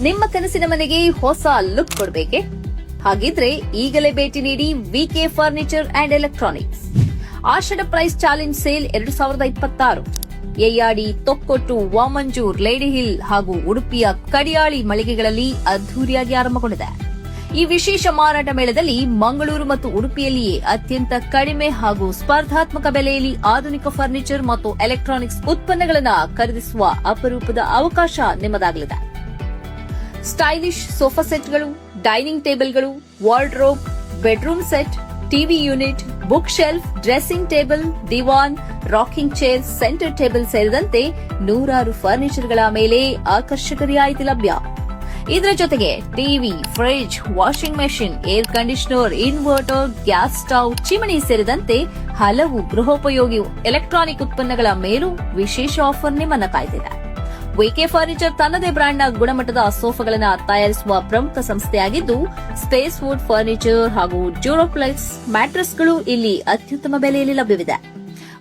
ನಿಮ್ಮ ಕನಸಿನ ಮನೆಗೆ ಹೊಸ ಲುಕ್ ಕೊಡಬೇಕೆ? ಹಾಗಿದ್ರೆ ಈಗಲೇ ಭೇಟಿ ನೀಡಿ VK furniture and electronics. Ashadha price challenge sale 2026 Yeyyadi, Thokkottu, Vamanjoor, Lady Hill ಹಾಗೂ ಉಡುಪಿಯ ಕಡಿಯಾಳಿ ಮಳಿಗೆಗಳಲ್ಲಿ ಅದ್ದೂರಿಯಾಗಿ ಆರಂಭಗೊಂಡಿದೆ. ಈ ವಿಶೇಷ ಮಾರಾಟ ಮೇಳದಲ್ಲಿ ಮಂಗಳೂರು ಮತ್ತು ಉಡುಪಿಯಲ್ಲಿಯೇ ಅತ್ಯಂತ ಕಡಿಮೆ ಹಾಗೂ ಸ್ಪರ್ಧಾತ್ಮಕ ಬೆಲೆಯಲ್ಲಿ ಆಧುನಿಕ ಫರ್ನಿಚರ್ ಮತ್ತು ಎಲೆಕ್ಟ್ರಾನಿಕ್ಸ್ ಉತ್ಪನ್ನಗಳನ್ನು ಖರೀದಿಸುವ ಅಪರೂಪದ ಅವಕಾಶ ನಿಮ್ಮದಾಗಲಿದೆ. ಸ್ಟೈಲಿಶ್ ಸೋಫಾ ಸೆಟ್ಗಳು, ಡೈನಿಂಗ್ ಟೇಬಲ್ಗಳು, wardrobe, bedroom set, TV unit, book shelf, dressing table, divan, rocking chair, centre table ಸೇರಿದಂತೆ ನೂರಾರು ಫರ್ನಿಚರ್ಗಳ ಮೇಲೆ ಆಕರ್ಷಕ ರಿಯಾಯಿತಿ ಲಭ್ಯ. ಇದರ ಜೊತೆಗೆ TV, fridge, washing machine, air conditioner, inverter, gas stove, chimney ಸೇರಿದಂತೆ ಹಲವು ಗೃಹೋಪಯೋಗಿ ಎಲೆಕ್ಟ್ರಾನಿಕ್ ಉತ್ಪನ್ನಗಳ ಮೇಲೂ ವಿಶೇಷ ಆಫರ್ ನಿಮ್ಮನ್ನ ಕಾಯ್ದಿದೆ. ವಿಕೆ ಫರ್ನಿಚರ್ ತನ್ನದೇ ಬ್ರಾಂಡ್ನ ಗುಣಮಟ್ಟದ ಸೋಫಾಗಳನ್ನು ತಯಾರಿಸುವ ಪ್ರಮುಖ ಸಂಸ್ಥೆಯಾಗಿದ್ದು, ಸ್ಪೇಸ್ ವುಡ್ ಫರ್ನಿಚರ್ ಹಾಗೂ ಡ್ಯೂರೋಪ್ಲೆಕ್ಸ್ ಮ್ಯಾಟ್ರೆಸ್ಗಳು ಇಲ್ಲಿ ಅತ್ಯುತ್ತಮ ಬೆಲೆಯಲ್ಲಿ ಲಭ್ಯವಿದೆ.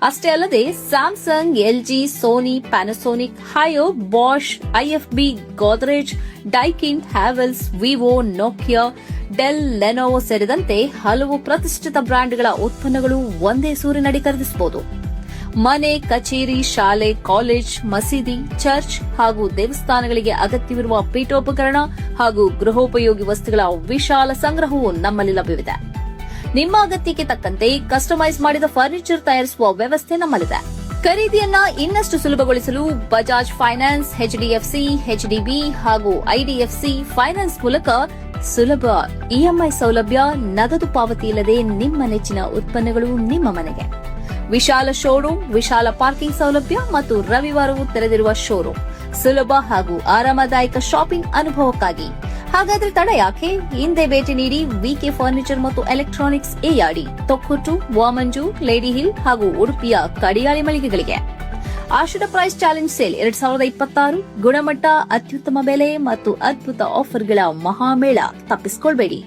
ಅಷ್ಟೇ ಅಲ್ಲದೆ ಸ್ಯಾಮ್ಸಂಗ್, ಎಲ್ಜಿ, ಸೋನಿ, ಪ್ಯಾನಾಸೋನಿಕ್, ಹಯೋ, Bosch, IFB, Godrej, Daikin, Havells, Vivo, Nokia, Dell, Lenovo ಸೇರಿದಂತೆ ಹಲವು ಪ್ರತಿಷ್ಠಿತ ಬ್ರಾಂಡ್ಗಳ ಉತ್ಪನ್ನಗಳು ಒಂದೇ ಸೂರಿನಡಿ ಖರೀದಿಸಬಹುದು. ಮನೆ, ಕಚೇರಿ, ಶಾಲೆ, ಕಾಲೇಜ್, ಮಸೀದಿ, ಚರ್ಚ್ ಹಾಗೂ ದೇವಸ್ಥಾನಗಳಿಗೆ ಅಗತ್ಯವಿರುವ ಪೀಠೋಪಕರಣ ಹಾಗೂ ಗೃಹೋಪಯೋಗಿ ವಸ್ತುಗಳ ವಿಶಾಲ ಸಂಗ್ರಹವು ನಮ್ಮಲ್ಲಿ ಲಭ್ಯವಿದೆ. ನಿಮ್ಮ ಅಗತ್ಯಕ್ಕೆ ತಕ್ಕಂತೆ ಕಸ್ಟಮೈಸ್ ಮಾಡಿದ ಫರ್ನಿಚರ್ ತಯಾರಿಸುವ ವ್ಯವಸ್ಥೆ ನಮ್ಮಲ್ಲಿದೆ. ಖರೀದಿಯನ್ನ ಇನ್ನಷ್ಟು ಸುಲಭಗೊಳಿಸಲು ಬಜಾಜ್ ಫೈನಾನ್ಸ್, ಎಚ್ಡಿಎಫ್ಸಿ, ಎಚ್ಡಿಬಿ ಹಾಗೂ ಐಡಿಎಫ್ಸಿ ಫೈನಾನ್ಸ್ ಮೂಲಕ ಸುಲಭ ಇಎಂಐ ಸೌಲಭ್ಯ, ನಗದು ಪಾವತಿ ಇಲ್ಲದೆ ನಿಮ್ಮ ನೆಚ್ಚಿನ ಉತ್ಪನ್ನಗಳು ನಿಮ್ಮ ಮನೆಗೆ. ವಿಶಾಲ ಶೋರೂಮ್, ವಿಶಾಲ ಪಾರ್ಕಿಂಗ್ ಸೌಲಭ್ಯ ಮತ್ತು ರವಿವಾರವೂ ತೆರೆದಿರುವ ಶೋರೂಮ್, ಸುಲಭ ಹಾಗೂ ಆರಾಮದಾಯಕ ಶಾಪಿಂಗ್ ಅನುಭವಕ್ಕಾಗಿ. ಹಾಗಾದ್ರೆ ತಡ ಯಾಕೆ? ಹಿಂದೆ ಭೇಟಿ ನೀಡಿ ವಿಕೆ ಫರ್ನಿಚರ್ ಮತ್ತು electronics, Yeyyadi, Thokkottu, Vamanjoor, Lady Hill ಹಾಗೂ ಉಡುಪಿಯ ಕಡಿಯಾಳಿ ಮಳಿಗೆಗಳಿಗೆ. ಆಷಾಢ ಪ್ರೈಸ್ ಚಾಲೆಂಜ್ ಸೇಲ್ 2026 ಗುಣಮಟ್ಟ, ಅತ್ಯುತ್ತಮ ಬೆಲೆ ಮತ್ತು ಅದ್ಭುತ ಆಫರ್ಗಳ ಮಹಾಮೇಳ ತಪ್ಪಿಸಿಕೊಳ್ಳಬೇಡಿ.